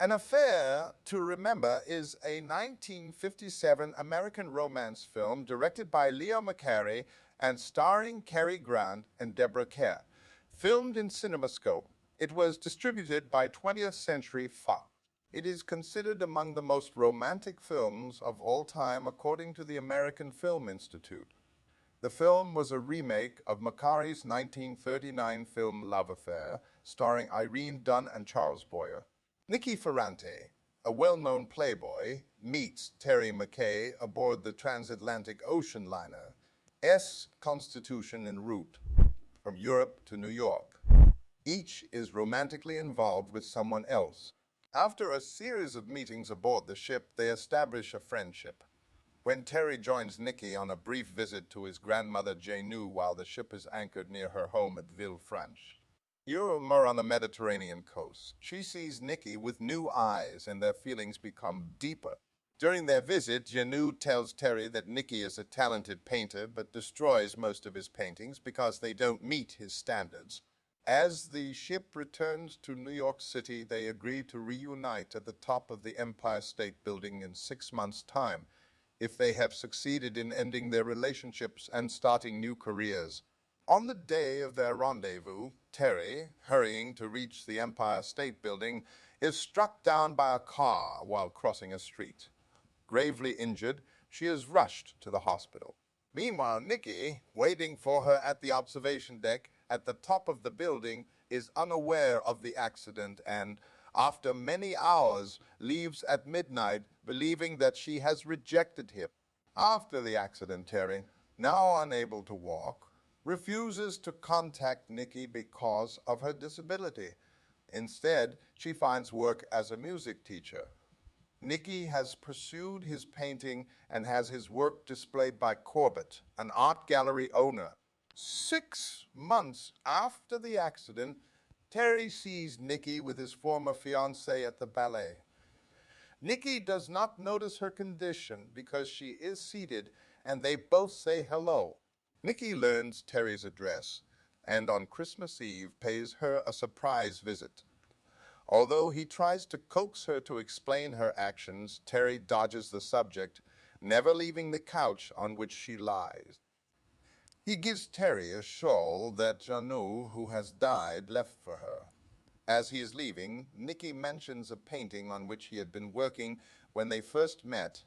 An Affair to Remember is a 1957 American romance film directed by Leo McCarey and starring Cary Grant and Deborah Kerr. Filmed in CinemaScope, it was distributed by 20th Century Fox. It is considered among the most romantic films of all time according to the American Film Institute. The film was a remake of McCarey's 1939 film Love Affair, starring Irene Dunne and Charles Boyer. Nicky Ferrante, a well-known playboy, meets Terry McKay aboard the transatlantic ocean liner S Constitution en route from Europe to New York. Each is romantically involved with someone else. After a series of meetings aboard the ship, they establish a friendship. When Terry joins Nicky on a brief visit to his grandmother Janu while the ship is anchored near her home at Villefranche, Euromar on the Mediterranean coast, she sees Nicky with new eyes and their feelings become deeper. During their visit, Janu tells Terry that Nicky is a talented painter but destroys most of his paintings because they don't meet his standards. As the ship returns to New York City, they agree to reunite at the top of the Empire State Building in 6 months' time if they have succeeded in ending their relationships and starting new careers. On the day of their rendezvous, Terry, hurrying to reach the Empire State Building, is struck down by a car while crossing a street. Gravely injured, she is rushed to the hospital. Meanwhile, Nicky, waiting for her at the observation deck at the top of the building, is unaware of the accident and, after many hours, leaves at midnight, believing that she has rejected him. After the accident, Terry, now unable to walk, refuses to contact Nicky because of her disability. Instead, she finds work as a music teacher. Nicky has pursued his painting and has his work displayed by Corbett, an art gallery owner. 6 months after the accident, Terry sees Nicky with his former fiancée at the ballet. Nicky does not notice her condition because she is seated and they both say hello. Nicky learns Terry's address and on Christmas Eve pays her a surprise visit. Although he tries to coax her to explain her actions, Terry dodges the subject, never leaving the couch on which she lies. He gives Terry a shawl that Janu, who has died, left for her. As he is leaving, Nicky mentions a painting on which he had been working when they first met,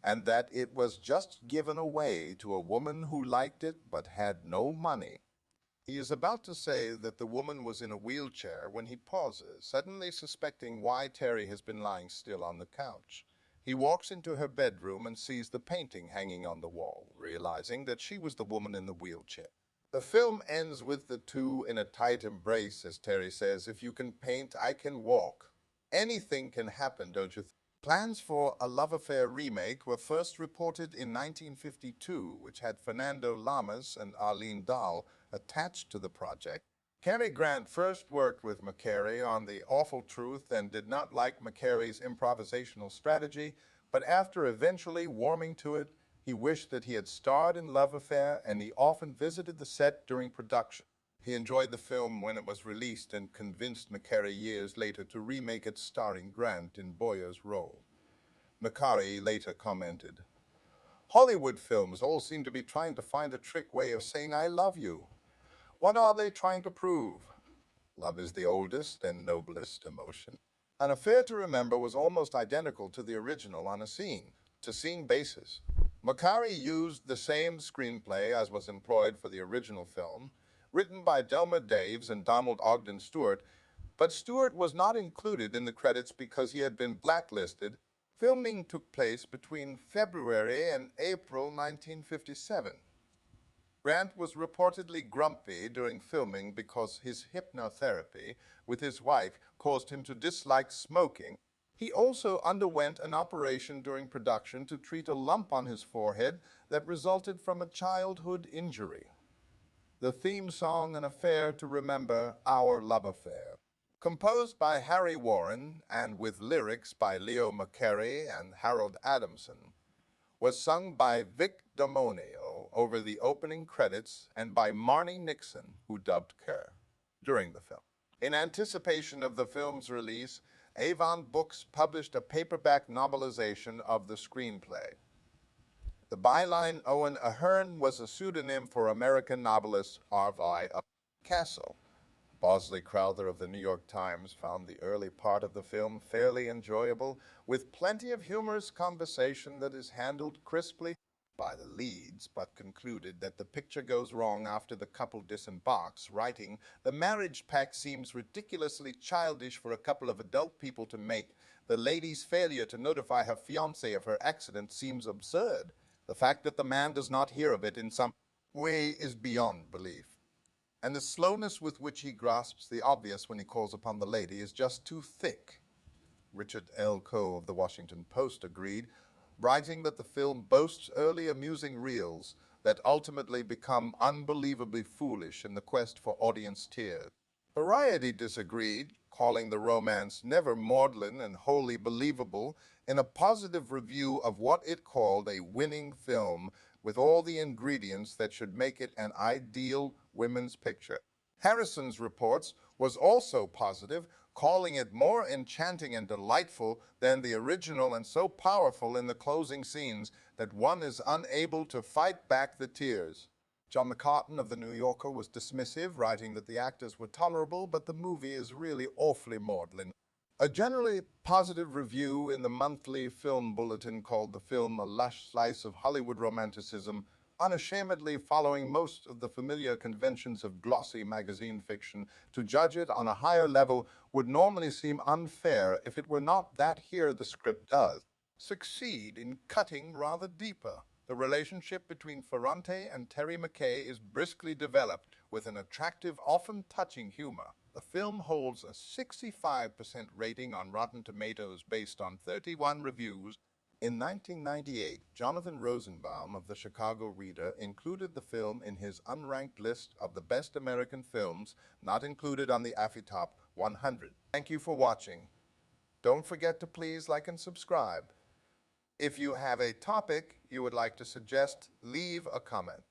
and that it was just given away to a woman who liked it but had no money. He is about to say that the woman was in a wheelchair when he pauses, suddenly suspecting why Terry has been lying still on the couch. He walks into her bedroom and sees the painting hanging on the wall, realizing that she was the woman in the wheelchair. The film ends with the two in a tight embrace as Terry says, "If you can paint, I can walk." Anything can happen, don't you think? Plans for a Love Affair remake were first reported in 1952, which had Fernando Lamas and Arlene Dahl attached to the project. Cary Grant first worked with McCarey on The Awful Truth and did not like McCarey's improvisational strategy, but after eventually warming to it, he wished that he had starred in Love Affair, and he often visited the set during production. He enjoyed the film when it was released and convinced McCarey years later to remake it starring Grant in Boyer's role. McCarey later commented, "Hollywood films all seem to be trying to find a trick way of saying I love you. What are they trying to prove? Love is the oldest and noblest emotion." An Affair to Remember was almost identical to the original on a scene-to-scene basis. McCarey used the same screenplay as was employed for the original film, written by Delmer Daves and Donald Ogden Stewart, but Stewart was not included in the credits because he had been blacklisted. Filming took place between February and April 1957. Grant was reportedly grumpy during filming because his hypnotherapy with his wife caused him to dislike smoking. He also underwent an operation during production to treat a lump on his forehead that resulted from a childhood injury. The theme song, An Affair to Remember, Our Love Affair, composed by Harry Warren and with lyrics by Leo McCarey and Harold Adamson, was sung by Vic Damonio over the opening credits and by Marnie Nixon, who dubbed Kerr during the film. In anticipation of the film's release, Avon Books published a paperback novelization of the screenplay. The byline Owen Ahern was a pseudonym for American novelist R.V. Castle. Bosley Crowther of the New York Times found the early part of the film fairly enjoyable, with plenty of humorous conversation that is handled crisply by the leads, but concluded that the picture goes wrong after the couple disembarks, writing, "The marriage pact seems ridiculously childish for a couple of adult people to make. The lady's failure to notify her fiancé of her accident seems absurd. The fact that the man does not hear of it in some way is beyond belief. And the slowness with which he grasps the obvious when he calls upon the lady is just too thick." Richard L. Coe of the Washington Post agreed, writing that the film boasts early amusing reels that ultimately become unbelievably foolish in the quest for audience tears. Variety disagreed, calling the romance never maudlin and wholly believable, in a positive review of what it called a winning film with all the ingredients that should make it an ideal women's picture. Harrison's reports was also positive, calling it more enchanting and delightful than the original and so powerful in the closing scenes that one is unable to fight back the tears. John McCartan of The New Yorker was dismissive, writing that the actors were tolerable, but the movie is really awfully maudlin. A generally positive review in the monthly film bulletin called the film a lush slice of Hollywood romanticism, unashamedly following most of the familiar conventions of glossy magazine fiction. To judge it on a higher level would normally seem unfair if it were not that here the script does succeed in cutting rather deeper. The relationship between Ferrante and Terry McKay is briskly developed with an attractive, often touching humor. The film holds a 65% rating on Rotten Tomatoes based on 31 reviews. In 1998, Jonathan Rosenbaum of the Chicago Reader included the film in his unranked list of the best American films not included on the AfriTop 100. Thank you for watching. Don't forget to please like and subscribe. If you have a topic you would like to suggest, leave a comment.